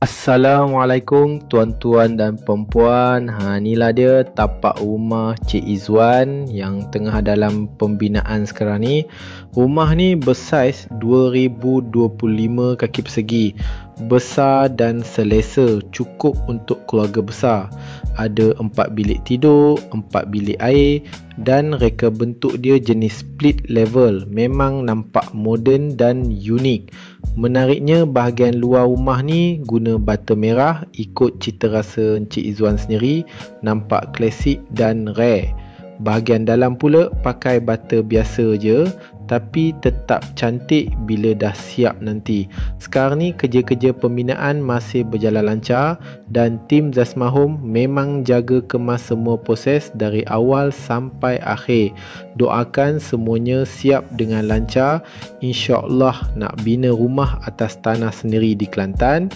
Assalamualaikum tuan-tuan dan puan-puan. Inilah dia tapak rumah Cik Izwan yang tengah dalam pembinaan sekarang ni. Rumah ni bersaiz 2025 kaki persegi. Besar dan selesa, cukup untuk keluarga besar. Ada 4 bilik tidur, 4 bilik air dan reka bentuk dia jenis split level. Memang nampak moden dan unik. Menariknya bahagian luar rumah ni guna bata merah ikut cita rasa Encik Izwan sendiri, nampak klasik dan rare. Bahagian dalam pula pakai bata biasa je tapi tetap cantik bila dah siap nanti. Sekarang ni kerja-kerja pembinaan masih berjalan lancar dan tim Zasma Home memang jaga kemas semua proses dari awal sampai akhir. Doakan semuanya siap dengan lancar. InsyaAllah nak bina rumah atas tanah sendiri di Kelantan.